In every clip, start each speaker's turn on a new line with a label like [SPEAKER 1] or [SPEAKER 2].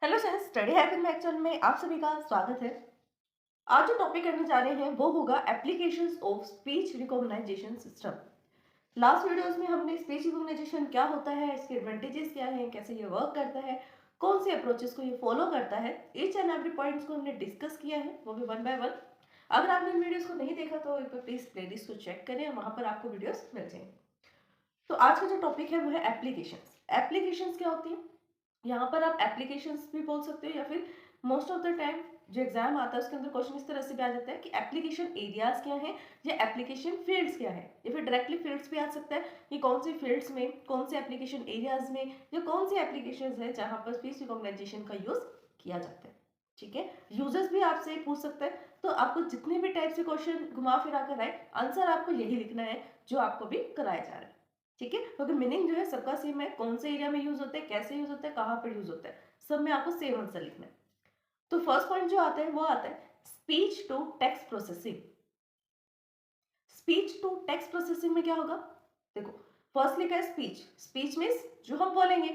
[SPEAKER 1] Hello friends, study habit math channel में आप सभी का स्वागत है। आज जो टॉपिक करने जा रहे हैं वो होगा applications of speech recognization system. Last videos में हमने स्पीच रिकॉग्नाइजेशन क्या होता है, इसके एडवांटेजेस क्या हैं, कैसे ये वर्क करता है, कौन से अप्रोचेस को ये फॉलो करता है, ईच एंड एवरी पॉइंट्स को हमने डिस्कस किया है, वो भी वन बाय वन। अगर आपने इन वीडियोस को नहीं देखा तो एक बार प्लीज प्लेलिस्ट को चेक करें, वहां पर आपको वीडियोस मिल जाएंगे। तो आज का जो टॉपिक है वो है एप्लीकेशंस। एप्लीकेशंस क्या होती है? यहाँ पर आप एप्लीकेशंस भी बोल सकते हो, या फिर मोस्ट ऑफ द टाइम जो एग्जाम आता है उसके अंदर क्वेश्चन इस तरह से भी आ जाता है कि एप्लीकेशन एरियाज क्या है या एप्लीकेशन फील्ड्स क्या है, या फिर डायरेक्टली फील्ड्स भी आ सकता है कि कौन से फील्ड्स में, कौन से एप्लीकेशन एरियाज में या कौन से एप्लीकेशन है जहाँ पर स्पीच रिकॉग्नाइजेशन का यूज किया जाता है। ठीक है, यूजर्स भी आपसे पूछ सकते हैं, तो आपको जितने भी टाइप से क्वेश्चन घुमा फिरा कर आए, आंसर आपको यही लिखना है जो आपको भी कराया जा रहा है। ठीक है, क्योंकि मीनिंग जो है सबका सेम है, कौन से एरिया में यूज होता है, कैसे यूज होता है, कहाँ पर यूज होता है, सब में आपको सेम आंसर लिखना है। तो फर्स्ट पॉइंट जो आता है वो आता है speech to text processing. Speech to text processing में क्या होगा? देखो, फर्स्ट लिखा है स्पीच। स्पीच मीन्स जो हम बोलेंगे,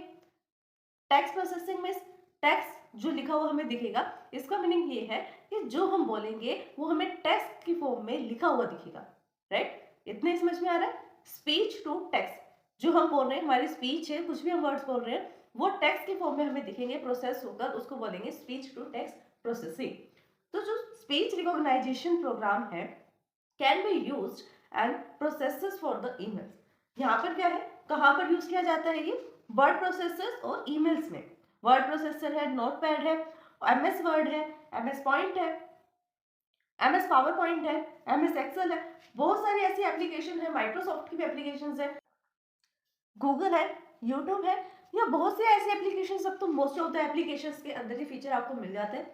[SPEAKER 1] टेक्स्ट प्रोसेसिंग मीन्स टेक्स्ट जो लिखा हुआ हमें दिखेगा। इसका मीनिंग ये है कि जो हम बोलेंगे वो हमें टेक्स्ट की फॉर्म में लिखा हुआ दिखेगा। राइट, इतने समझ में आ रहा है? स्पीच टू टेक्स्ट, जो हम बोल रहे हैं, हमारी स्पीच है, कुछ भी हम वर्ड्स बोल रहे हैं, वो टेक्स्ट की फॉर्म में हमें दिखेंगे, प्रोसेस होकर, उसको बोलेंगे स्पीच टू टेक्स्ट प्रोसेसिंग। तो जो स्पीच रिकॉग्नाइजेशन प्रोग्राम है can be used and processes for the emails. यहाँ पर क्या है, कहाँ पर यूज किया जाता है ये? वर्ड प्रोसेसर्स और ईमेल्स में। वर्ड प्रोसेसर है, नोटपैड है, एमएस वर्ड है, एमएस पॉइंट है, एमएस पावर पॉइंट है, एमएस एक्सेल है, बहुत सारी ऐसी एप्लीकेशन है, माइक्रोसॉफ्ट की भी एप्लीकेशन है, गूगल है, यूट्यूब है, या बहुत से ऐसे एप्लीकेशन। अब तो मोस्ट ऑफ द एप्लीकेशन के अंदर ये फीचर आपको मिल जाते हैं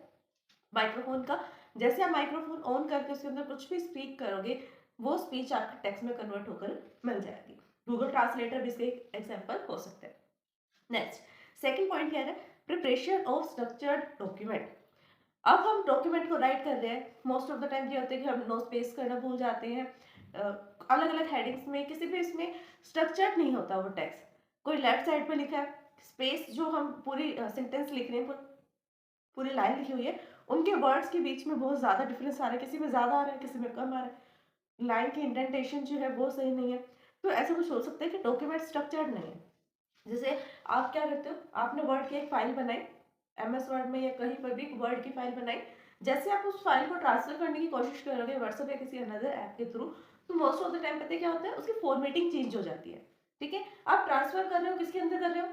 [SPEAKER 1] माइक्रोफोन का। जैसे आप माइक्रोफोन ऑन करके उसके अंदर कुछ भी स्पीक करोगे, वो स्पीच आपके टेक्स्ट में कन्वर्ट होकर मिल जाएगी। गूगल ट्रांसलेटर भी इसके एक एग्जाम्पल हो सकते हैं। नेक्स्ट, सेकंड पॉइंट क्या है? Preparation of structured document. अब हम डॉक्यूमेंट को राइट कर रहे हैं, मोस्ट ऑफ द टाइम ये होता है कि हम नो स्पेस करना भूल जाते हैं, अलग अलग हेडिंग्स में, किसी भी इसमें स्ट्रक्चर्ड नहीं होता वो टेक्स्ट। कोई लेफ्ट साइड पे लिखा है, स्पेस जो हम पूरी सेंटेंस लिख रहे हैं, पूरी लाइन लिखी हुई है, उनके वर्ड्स के बीच में बहुत ज़्यादा डिफरेंस आ रहा है, किसी में ज़्यादा आ रहा है, किसी में कम आ रहा है, लाइन की इंडेंटेशन जो है वो सही नहीं है। तो ऐसा कुछ हो सकता है कि डॉक्यूमेंट स्ट्रक्चर्ड नहीं है। जैसे आप क्या करते हो, आपने वर्ड की एक फाइल बनाई, एमएस वर्ड में या कहीं पर भी वर्ड की फाइल बनाई, जैसे आप उस फाइल को ट्रांसफर करने की कोशिश करोगे व्हाट्सएप या किसी अनदर ऐप के थ्रू, तो मोस्ट ऑफ द टाइम पता है क्या होता है, उसकी फॉर्मेटिंग चेंज हो जाती है। ठीक है, आप ट्रांसफर कर रहे हो, किसके अंदर कर रहे हो?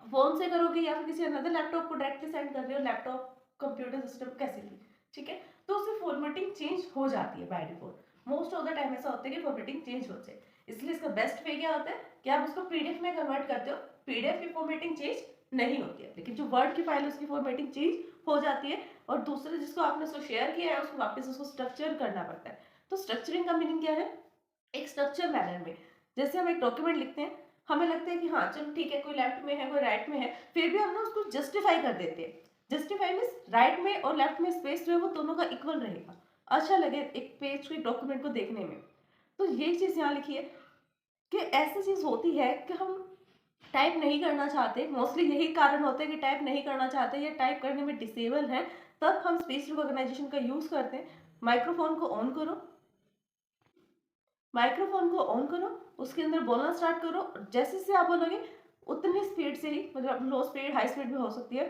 [SPEAKER 1] फोन से करोगे या फिर किसी अनदर लैपटॉप को डायरेक्टली सेंड कर रहे हो, लैपटॉप, कंप्यूटर सिस्टम, कैसे भी। ठीक है, तो उसकी फॉर्मेटिंग चेंज हो जाती है by default. Most of the time ऐसा होता है कि फॉर्मेटिंग चेंज हो जाए, इसलिए इसका बेस्ट वे क्या होता है कि आप उसको पीडीएफ में कन्वर्ट करते हो। पीडीएफ की फॉर्मेटिंग चेंज नहीं होती है, लेकिन जो वर्ड की फाइल है उसकी फॉर्मेटिंग चेंज हो जाती है, और दूसरे जिसको आपने उसको शेयर किया है उसको वापस उसको स्ट्रक्चर करना पड़ता है। तो स्ट्रक्चरिंग का मीनिंग क्या है? एक स्ट्रक्चर मैनर में, जैसे हम एक डॉक्यूमेंट लिखते हैं, हमें लगता है कि हाँ चलो ठीक है, कोई लेफ्ट में है, कोई राइट में है, फिर भी हम ना उसको जस्टिफाई कर देते हैं। जस्टिफाई मीन्स राइट में और लेफ्ट में स्पेस जो है वो दोनों का इक्वल रहेगा, अच्छा लगे एक पेज को, एक डॉक्यूमेंट को देखने में। तो ये चीज यहाँ लिखी है कि ऐसी चीज होती है कि हम टाइप नहीं करना चाहते, मोस्टली यही कारण होता है कि टाइप नहीं करना चाहते या टाइप करने में डिसेबल है, तब हम स्पीच रिकॉग्नाइजेशन का यूज करते हैं। माइक्रोफोन को ऑन करो, माइक्रोफोन को ऑन करो, उसके अंदर बोलना स्टार्ट करो, जैसे से आप बोलोगे उतनी स्पीड से ही, मतलब लो स्पीड हाई स्पीड भी हो सकती है,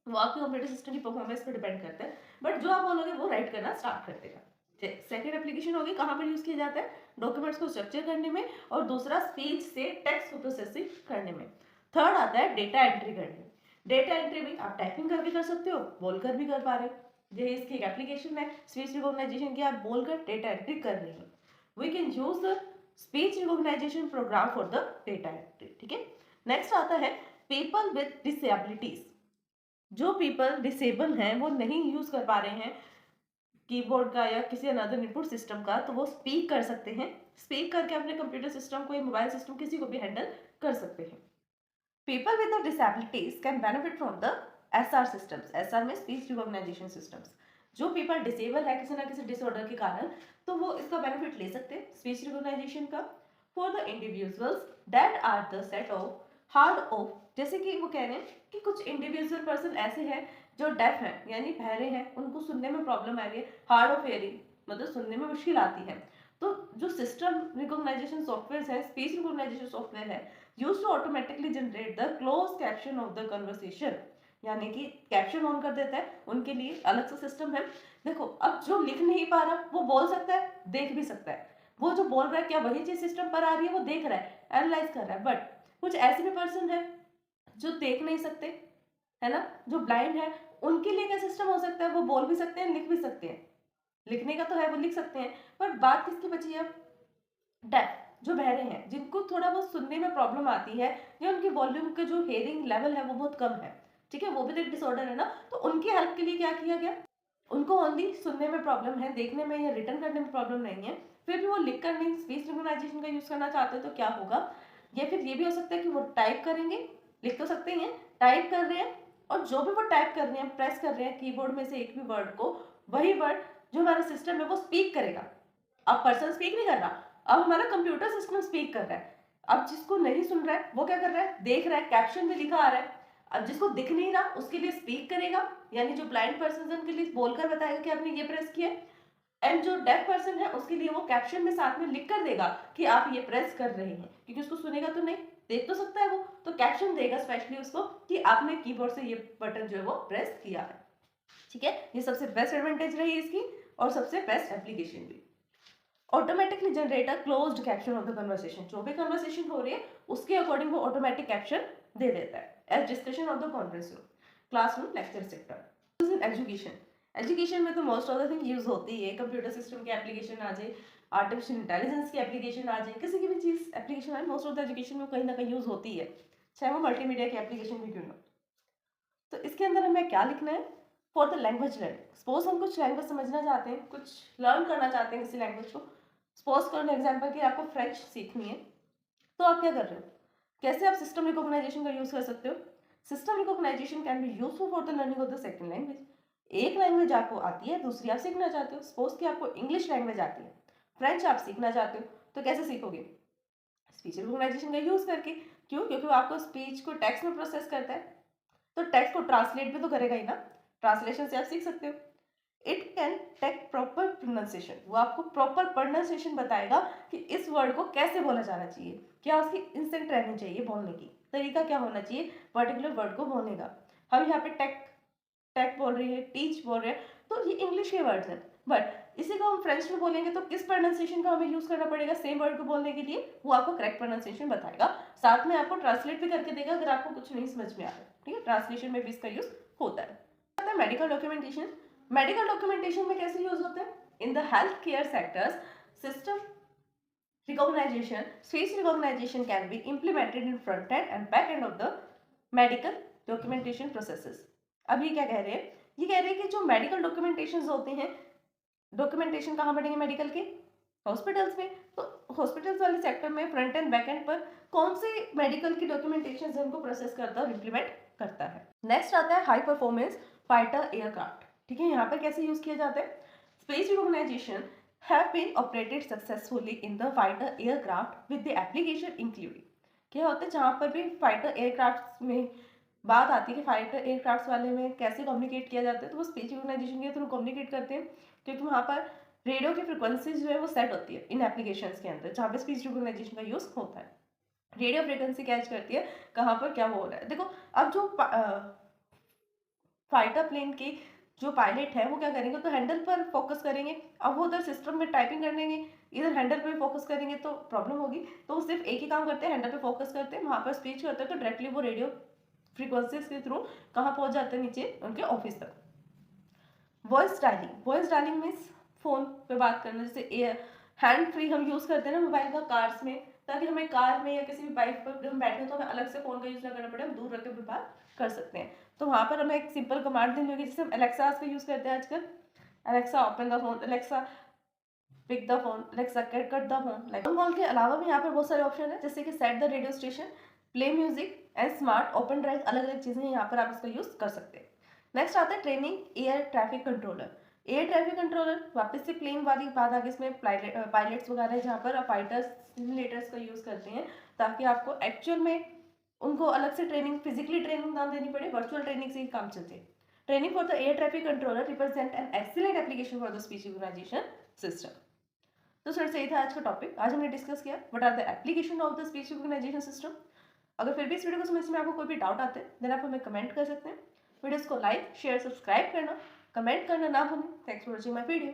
[SPEAKER 1] वो आपके कंप्यूटर सिस्टम की परफॉर्मेंस पर डिपेंड करता है, बट जो आप बोलोगे वो राइट करना स्टार्ट कर देगा। सेकेंड एप्लीकेशन होगी, कहाँ पर यूज किया जाता है? डॉक्यूमेंट्स को स्ट्रक्चर करने में, और दूसरा स्पीच से टेक्स्ट को प्रोसेसिंग करने में। थर्ड आता है डेटा एंट्री करने। डेटा एंट्री भी आप टाइपिंग करके कर सकते हो, बोलकर भी कर पा रहे हो। यही इसकी एक एप्लीकेशन है स्पीच रिकॉग्नाइजेशन की, आप बोलकर डेटा एंट्री कर रही हो। we can use the speech recognition program for the data entry। ठीक है, नेक्स्ट आता है people with disabilities। जो पीपल डिसेबल हैं, वो नहीं यूज कर पा रहे हैं कीबोर्ड का या किसी अनदर इनपुट सिस्टम का, तो वो स्पीक कर सकते हैं। स्पीक करके अपने कंप्यूटर सिस्टम को या मोबाइल सिस्टम किसी को भी हैंडल कर सकते हैं। People with the disabilities can benefit from the SR systems. SR में स्पीच रिकॉग्नाइजेशन सिस्टम्स। जो पीपल डिसेबल है किसी ना किसी डिसऑर्डर के कारण, तो वो इसका बेनिफिट ले सकते हैं स्पीच रिकॉग्नाइजेशन का। For the individuals that are the set of hard of, जैसे कि वो कह रहे हैं कि कुछ इंडिविजुअल पर्सन ऐसे हैं जो डेफ हैं यानी बहरे हैं, उनको सुनने में प्रॉब्लम आ रही है, हार्ड ऑफ हियरिंग मतलब सुनने में मुश्किल आती है। तो जो सिस्टम रिकॉग्नाइजेशन सॉफ्टवेयर है, स्पीच रिकॉग्नाइजेशन सॉफ्टवेयर है, use to automatically generate the close caption of the conversation, यानी कि कैप्शन ऑन कर देता है, उनके लिए अलग सा सिस्टम है। देखो अब जो लिख नहीं पा रहा वो बोल सकता है, देख भी सकता है, वो जो बोल रहा है क्या वही चीज सिस्टम पर आ रही है, वो देख रहा है, एनालाइज कर रहा है। बट कुछ ऐसे भी पर्सन है जो देख नहीं सकते, है ना, जो ब्लाइंड है, उनके लिए क्या सिस्टम हो सकता है, वो बोल भी सकते हैं, लिख भी सकते हैं, लिखने का तो है, वो लिख सकते हैं, पर बात किसकी बची है, डेफ, जो बहरे हैं, जिनको थोड़ा बहुत सुनने में प्रॉब्लम आती है, या उनकी वॉल्यूम के जो हेयरिंग लेवल है वो बहुत कम है, ठीक है, वो भी तो एक डिसऑर्डर है ना। तो उनकी हेल्प के लिए क्या किया गया, उनको ओनली सुनने में प्रॉब्लम है, देखने में या रिटर्न करने में प्रॉब्लम नहीं है, फिर भी वो लिख कर नहीं स्पीच रिकॉग्नाइजेशन का यूज करना चाहते हैं, तो क्या होगा, या फिर ये भी हो सकता है कि वो टाइप करेंगे, लिख तो सकते ही हैं, टाइप कर रहे हैं, और जो भी वो टाइप कर रहे हैं, प्रेस कर रहे हैं कीबोर्ड में से एक भी वर्ड को, वही वर्ड जो हमारा सिस्टम है वो स्पीक करेगा। अब पर्सन स्पीक नहीं कर रहा, अब हमारा कंप्यूटर सिस्टम स्पीक कर रहा है। अब जिसको नहीं सुन रहा है वो क्या कर रहा है, देख रहा है, कैप्शन में लिखा आ रहा है। अब जिसको दिख नहीं रहा उसके लिए स्पीक करेगा, यानी जो ब्लाइंड पर्सन है उनके लिए बोलकर बताएगा कि आपने ये प्रेस किया, एंड जो डेफ पर्सन है उसके लिए वो कैप्शन में साथ में लिख कर देगा कि आप ये प्रेस कर रहे हैं, क्योंकि उसको सुनेगा तो नहीं, देख तो सकता है वो, तो कैप्शन देगा स्पेशली उसको कि आपने कीबोर्ड से ये बटन जो है वो प्रेस किया है। ठीक है, ये सबसे बेस्ट एडवांटेज रही इसकी और सबसे बेस्ट एप्लीकेशन भी। Automatically generate a closed caption of the conversation, जो भी कन्वर्सेशन हो रही है उसके अकॉर्डिंग वो ऑटोमेटिक कैप्शन दे देता है as discussion of the conference room, classroom, lecture sector. Education, education में तो most of the thing use होती है, कंप्यूटर सिस्टम की एप्लीकेशन आ जाए, आर्टिफिशियल इंटेलिजेंस की एप्लीकेशन आ जाए, किसी की भी चीज एप्लीकेशन आए, मोस्ट ऑफ द एजुकेशन में कहीं ना कहीं यूज होती है, चाहे वो मल्टीमीडिया की एप्लीकेशन भी क्यों ना। तो इसके अंदर हमें क्या लिखना है, for the language learning, suppose हम कुछ लैंग्वेज समझना चाहते हैं, कुछ लर्न करना चाहते हैं किसी लैंग्वेज को, सपोज करो एग्जाम्पल कि आपको फ्रेंच सीखनी है, तो आप क्या कर रहे हो, कैसे आप सिस्टम रिकॉग्नाइजेशन का यूज कर सकते हो। System recognization can be useful for the learning of the second language, एक लैंग्वेज आपको आती है, दूसरी आप सीखना चाहते हो, सपोज कि आपको इंग्लिश लैंग्वेज आती है, फ्रेंच आप सीखना चाहते हो, तो कैसे सीखोगे, स्पीच रिकॉग्नाइजेशन का यूज करके। क्यों, क्योंकि वो आपको स्पीच को टेक्स्ट में प्रोसेस करता है, तो टेक्स्ट को ट्रांसलेट भी तो करेगा ही ना, ट्रांसलेशन से आप सीख सकते हो। It can take proper pronunciation, वो आपको प्रॉपर प्रोनाउंसिएशन बताएगा कि इस वर्ड को कैसे बोला जाना चाहिए, क्या उसकी इंस्टेंट रहनी चाहिए, बोलने की तरीका क्या होना चाहिए पर्टिकुलर वर्ड को बोलने का। हम यहाँ पे टेक टेक बोल रही है, टीच बोल रहे हैं, तो ये इंग्लिश के वर्ड्स हैं, बट इसी को हम फ्रेंच में बोलेंगे तो किस प्रोनाउंसिएशन का हमें यूज करना पड़ेगा सेम वर्ड को बोलने के लिए, वो आपको करेक्ट प्रोनाउंसिएशन बताएगा, साथ में आपको ट्रांसलेट भी करके देगा अगर आपको कुछ नहीं समझ में आ रहा है। ठीक है, ट्रांसलेशन में भी इसका यूज होता है। मेडिकल डॉक्यूमेंटेशन, मेडिकल डॉक्यूमेंटेशन में कैसे यूज होता है, in the health care sectors system recognition, speech recognition can be implemented in front end and back end of the medical documentation processes। अब ये क्या कह रहे हैं, ये कह रहे हैं कि जो मेडिकल डॉक्यूमेंटेशन होते हैं, डॉक्यूमेंटेशन कहाँ बढ़ेंगे मेडिकल के, हॉस्पिटल्स में, तो हॉस्पिटल्स वाले सेक्टर में फ्रंट एंड बैक एंड पर कौन से मेडिकल की डॉक्यूमेंटेशन है उनको प्रोसेस करता है और इम्प्लीमेंट करता है। नेक्स्ट आता है हाई परफॉर्मेंस फाइटर एयरक्राफ्ट। ठीक है, यहाँ पर कैसे यूज किया जाता है, space recognization have been operated successfully in the fighter aircraft with the application including। क्या होता है, जहाँ पर भी फाइटर एयरक्राफ्ट में बात आती है कि फाइटर एयरक्राफ्ट वाले में कैसे कम्युनिकेट किया जाता है, तो वो स्पीच रिकॉग्नाइजेशन के थ्रू कम्युनिकेट करते हैं, क्योंकि वहाँ पर रेडियो की फ्रिक्वेंसी जो है वो सेट होती है इन एप्लीकेशन के अंदर, जहाँ पे स्पीच रिकॉग्नाइजेशन का यूज होता है, रेडियो फ्रिक्वेंसी कैच करती है कहाँ पर क्या हो रहा है। देखो अब जो फाइटर प्लेन की जो पायलट है वो क्या करेंगे, तो हैंडल पर फोकस करेंगे, अब वो उधर सिस्टम में टाइपिंग करने इधर हैंडल पे फोकस करेंगे तो प्रॉब्लम होगी, तो वो सिर्फ एक ही काम करते हैं, हैंडल पे फोकस करते हैं, वहाँ पर स्पीच करते हैं, तो डायरेक्टली वो रेडियो फ्रीक्वेंसीज के थ्रू कहाँ पहुँच जाते हैं, नीचे उनके ऑफिस तक। Voice dialling, voice dialling means phone पे बात करना, जैसे हैंड फ्री हम यूज़ करते हैं ना मोबाइल का कार्स में, ताकि हमें कार में या किसी भी बाइक पर हम बैठे तो हमें अलग से फ़ोन का यूज़ ना करना पड़े, हम दूर रख के भी बात कर सकते हैं। तो वहाँ पर हमें एक सिंपल कमांड देनी होगी, जैसे हम एलेक्सा का यूज़ करते हैं आजकल, Alexa open the phone, Alexa pick the phone, Alexa cut the phone. Like phone call के अलावा भी यहाँ पर बहुत सारे ऑप्शन है, जैसे कि set the radio station, play music and smart open drive, अलग अलग चीज़ें यहाँ पर आप इसका यूज़ कर सकते हैं। नेक्स्ट आता है training air traffic controller. Air traffic controller वापस से प्लेन वाली बात आगे, इसमें पायलट्स वगैरह जहाँ पर फाइटर्स सिमुलेटर्स का यूज़ करते हैं, ताकि आपको एक्चुअल में उनको अलग से ट्रेनिंग, फिजिकली ट्रेनिंग ना देनी पड़े, वर्चुअल ट्रेनिंग से ही काम चलते। Training for the air traffic controller represent an excellent application for the speech recognition system. तो सर सही था आज का टॉपिक। आज हमने डिस्कस किया what are the application of the speech recognition system. अगर फिर भी इस वीडियो को समझने में आपको कोई भी डाउट आते हैं देन आप हमें कमेंट कर सकते हैं। वीडियोस को लाइक शेयर सब्सक्राइब करना, कमेंट करना ना भूलें। Thanks for watching my video.